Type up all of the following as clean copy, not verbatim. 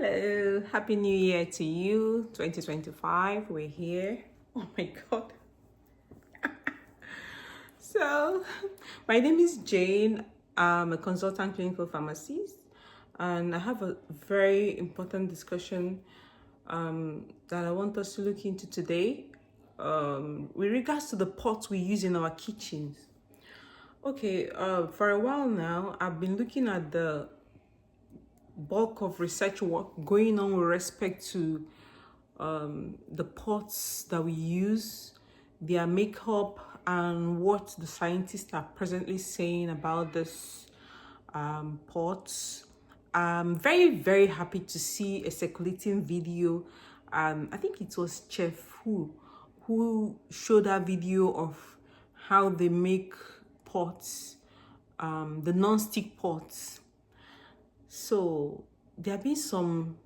Hello, happy new year to you. 2025, we're here. Oh my god. So, my name is Jane. I'm a consultant clinical pharmacist, and I have a very important discussion that I want us to look into today with regards to the pots we use in our kitchens. Okay, for a while now, I've been looking at the bulk of research work going on with respect to the pots that we use, their makeup, and what the scientists are presently saying about this pots. I'm very happy to see a circulating video. I think it was Chef who showed that video of how they make pots, the non-stick pots. So there have been some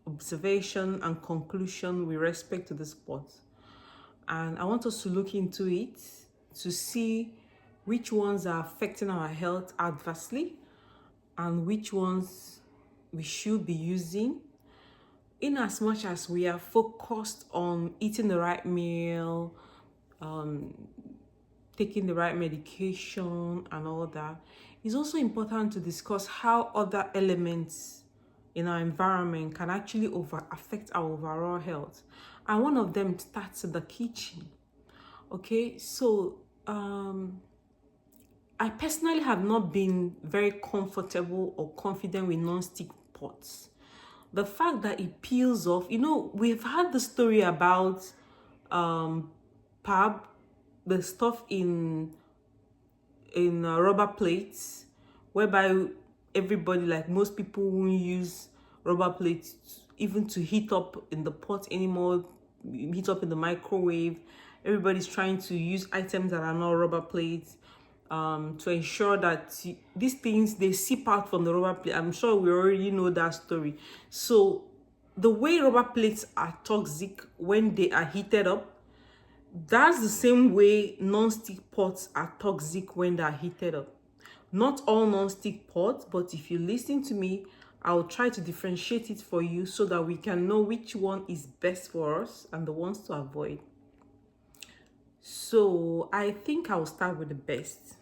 observation and conclusion with respect to this pot, and I want us to look into it to see which ones are affecting our health adversely and which ones we should be using, in as much as we are focused on eating the right meal, taking the right medication and all that. It's also important to discuss how other elements in our environment can actually affect our overall health. And one of them starts in the kitchen. Okay, so I personally have not been very comfortable or confident with non-stick pots. The fact that it peels off, we've had the story about PAB, the stuff in rubber plates, whereby everybody, like most people, won't use rubber plates even to heat up in the pot anymore, heat up in the microwave. Everybody's trying to use items that are not rubber plates to ensure that these things, they seep out from the rubber plate. I'm sure we already know that story. So the way rubber plates are toxic when they are heated up, that's the same way non-stick pots are toxic when they're heated up. Not all non-stick pots, but if you listen to me, I'll try to differentiate it for you so that we can know which one is best for us and the ones to avoid. So I think I'll start with the best.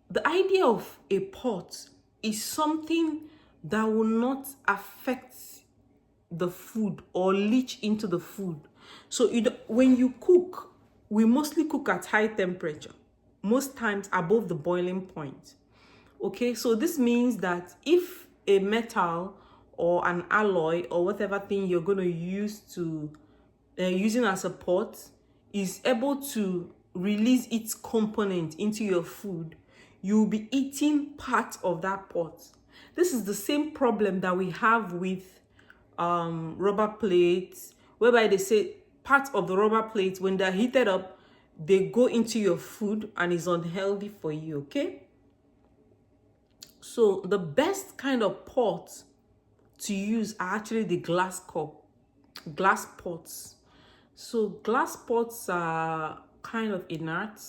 The idea of a pot is something that will not affect the food or leach into the food. So when you cook, we mostly cook at high temperature, most times above the boiling point. Okay, so this means that if a metal or an alloy or whatever thing you're going to use to using as a pot is able to release its component into your food, you'll be eating part of that pot. This is the same problem that we have with rubber plates, whereby they say part of the rubber plates, when they're heated up, they go into your food and is unhealthy for you. Okay, so the best kind of pot to use are actually the glass pots. So glass pots are kind of inert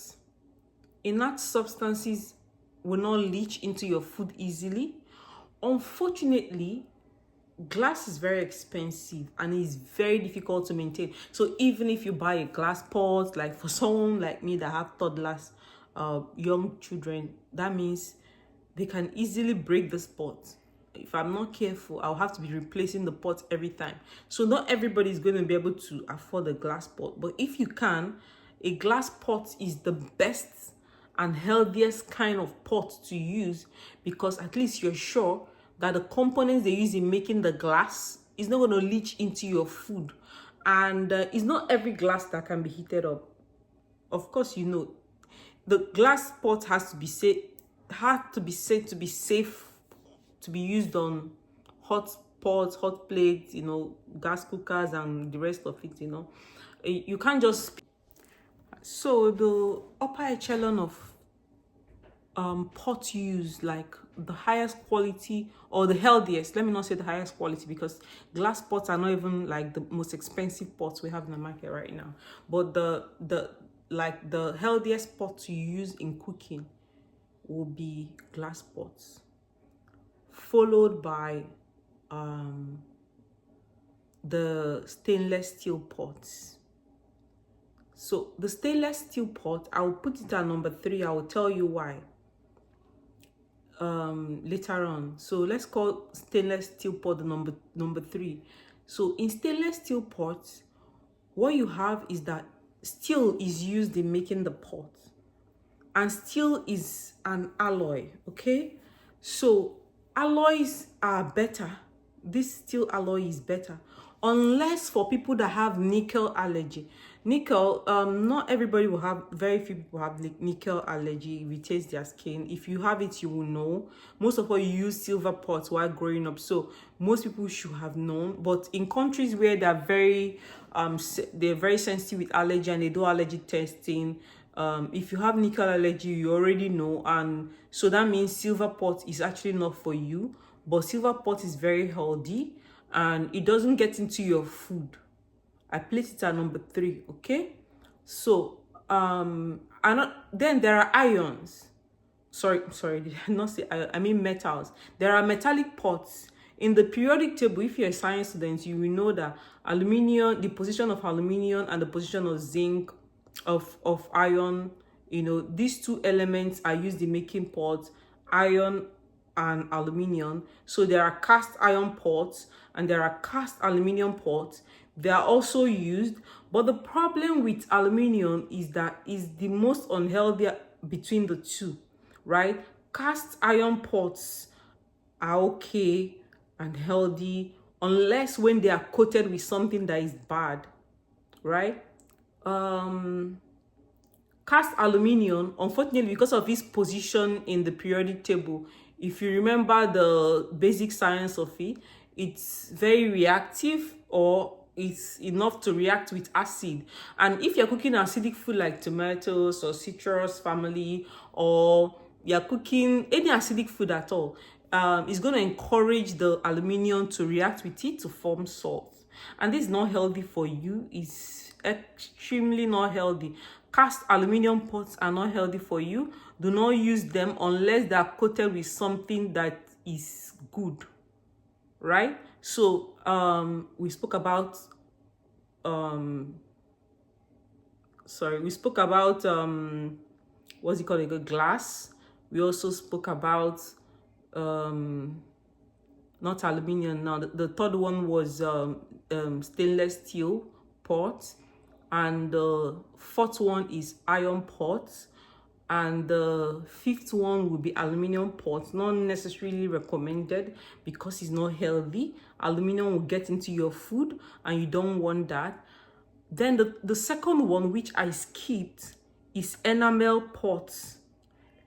substances will not leach into your food easily. Unfortunately, glass is very expensive and is very difficult to maintain. So even if you buy a glass pot, like for someone like me that have toddlers, young children, that means they can easily break this pot. If I'm not careful, I'll have to be replacing the pot every time. So not everybody is going to be able to afford a glass pot, but if you can, a glass pot is the best and healthiest kind of pot to use, because at least you're sure that the components they use in making the glass is not going to leach into your food. And it's not every glass that can be heated up. Of course, the glass pot has to be said to be safe to be used on hot pots, hot plates, gas cookers and the rest of it. You can't just. So the upper echelon of pot use, like the highest quality or the healthiest, let me not say the highest quality, because glass pots are not even like the most expensive pots we have in the market right now, but the healthiest pot to use in cooking will be glass pots, followed by the stainless steel pots. So the stainless steel pot, I will put it at number 3. I will tell you why later on. So let's call stainless steel pot the number 3. So in stainless steel pots, what you have is that steel is used in making the pot, and steel is an alloy. Okay, so alloys are better. This steel alloy is better, unless for people that have nickel allergy. Nickel, not everybody will have, very few people have nickel allergy. It irritates their skin. If you have it, you will know. Most of all, you use silver pots while growing up, so most people should have known. But in countries where they're very sensitive with allergy and they do allergy testing, if you have nickel allergy, you already know, and so that means silver pot is actually not for you. But silver pot is very healthy and it doesn't get into your food. I place it at number 3. Okay, so then there are ions. Sorry, did I not say ion? I mean metals. There are metallic pots. In the periodic table, if you're a science student, you will know that aluminium, the position of aluminium and the position of zinc, of iron, these two elements are used in making pots, iron and aluminium. So there are cast iron pots and there are cast aluminium pots. They are also used, but the problem with aluminium is that is the most unhealthy between the two, right? Cast iron pots are okay and healthy unless when they are coated with something that is bad, right? Cast aluminium, unfortunately, because of its position in the periodic table, if you remember the basic science of it, it's very reactive, or it's enough to react with acid. And if you're cooking acidic food like tomatoes or citrus family, or you're cooking any acidic food at all, it's going to encourage the aluminium to react with it to form salt. And this is not healthy for you. It's extremely not healthy. Cast aluminium pots are not healthy for you. Do not use them unless they are coated with something that is good, right? So we spoke about what's it called, glass. We also spoke about not aluminium now. The third one was stainless steel pot, and the fourth one is iron pot, and the fifth one will be aluminium pot. Not necessarily recommended because it's not healthy. Aluminium will get into your food and you don't want that. Then the second one, which I skipped, is enamel pots.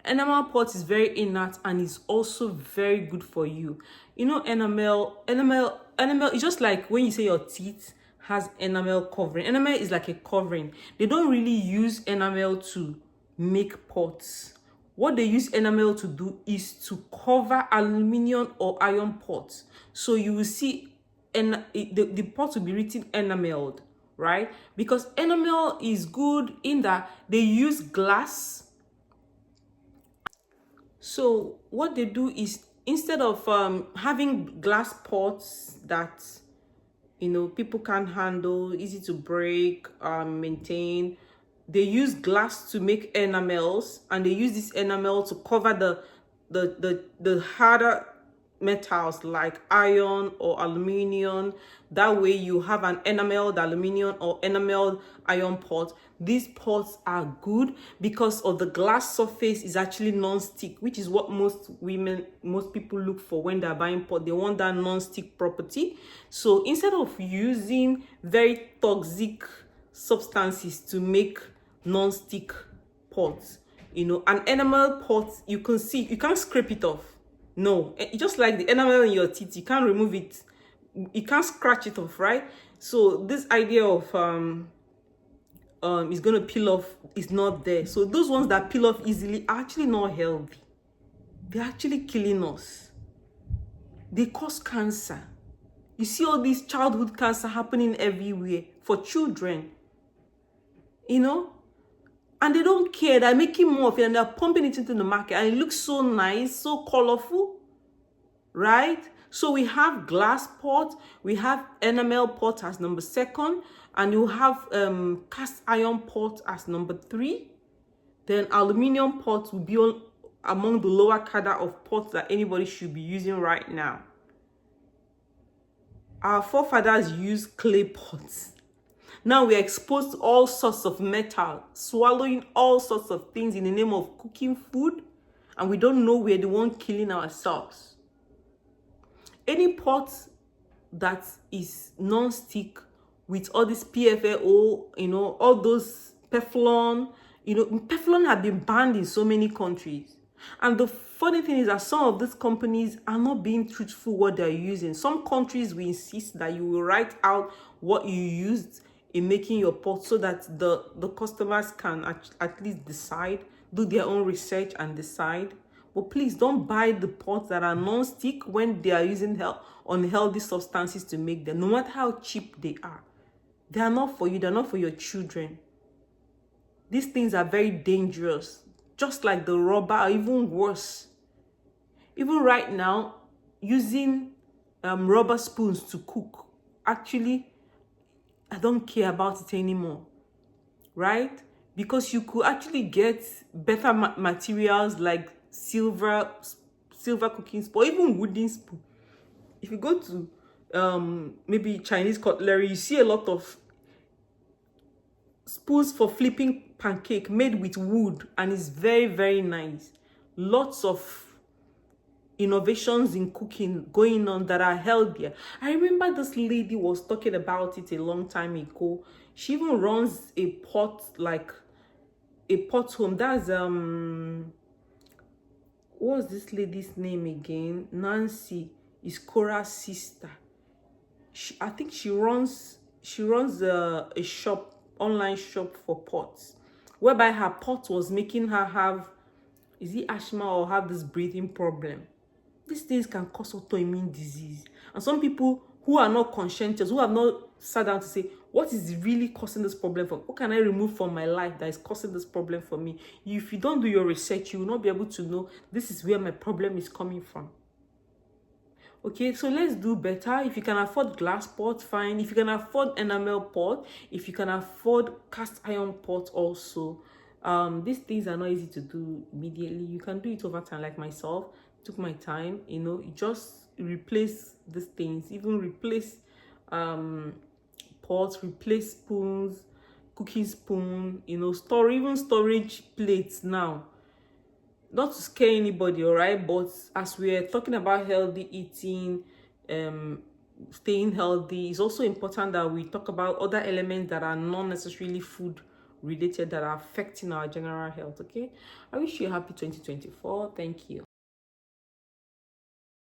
Enamel pot is very inert and is also very good for you. Enamel is just like when you say your teeth has enamel covering. Enamel is like a covering. They don't really use enamel to make pots. What they use enamel to do is to cover aluminium or iron pots. So you will see the pot will be written enameled, right? Because enamel is good in that they use glass. So what they do is, instead of having glass pots that people can't handle, easy to break, maintain, they use glass to make enamels, and they use this enamel to cover the harder metals like iron or aluminium. That way you have an enameled aluminium or enameled iron pot. These pots are good because of the glass surface is actually non-stick, which is what most people look for when they're buying pot. They want that non-stick property. So instead of using very toxic substances to make non-stick pots, an enamel pot, you can see, you can't scrape it off. No, just like the enamel in your teeth, you can't remove it, you can't scratch it off, right? So this idea of it's gonna peel off is not there. So those ones that peel off easily are actually not healthy. They're actually killing us. They cause cancer. You see all this childhood cancer happening everywhere for children, and they don't care. They're making more of it and they're pumping it into the market, and it looks so nice, so colorful. right? So we have glass pot, we have enamel pot as number 2, and you have cast iron pot as number 3. Then aluminium pot will be among the lower cadre of pots that anybody should be using right now. Our forefathers used clay pots. Now we're exposed to all sorts of metal, swallowing all sorts of things in the name of cooking food, and we don't know we're the one killing ourselves. Any pot that is non-stick with all this PFAO, all those Teflon, Teflon have been banned in so many countries. And the funny thing is that some of these companies are not being truthful what they're using. Some countries will insist that you will write out what you used in making your pot so that the customers can at least decide, do their own research and decide. But please don't buy the pots that are non-stick when they are using unhealthy substances to make them, no matter how cheap they are. They are not for you, they're not for your children. These things are very dangerous, just like the rubber, or even worse. Even right now, using rubber spoons to cook, actually, I don't care about it anymore, right? Because you could actually get better materials like silver cooking spoon, or even wooden spoon. If you go to maybe Chinese cutlery, you see a lot of spoons for flipping pancake made with wood, and it's very, very nice. Lots of innovations in cooking going on that are healthier. I remember this lady was talking about it a long time ago. She even runs a pot, like a pot home. That's what's this lady's name again? Nancy is Cora's sister. I think she runs a shop, online shop for pots, whereby her pot was making her have, is it asthma, or have this breathing problem. These things can cause autoimmune disease. And some people who are not conscientious, who have not sat down to say, what is really causing this problem for me? What can I remove from my life that is causing this problem for me? If you don't do your research, you will not be able to know this is where my problem is coming from. Okay, so let's do better. If you can afford glass pot, fine. If you can afford enamel pot, if you can afford cast iron pot also. These things are not easy to do immediately. You can do it over time, like myself. Took my time, just replace these things, even replace pots, replace spoons, cooking spoon, storage plates now. Not to scare anybody, all right, but as we're talking about healthy eating, staying healthy, it's also important that we talk about other elements that are not necessarily food related that are affecting our general health. Okay, I wish you a happy 2024. Thank you.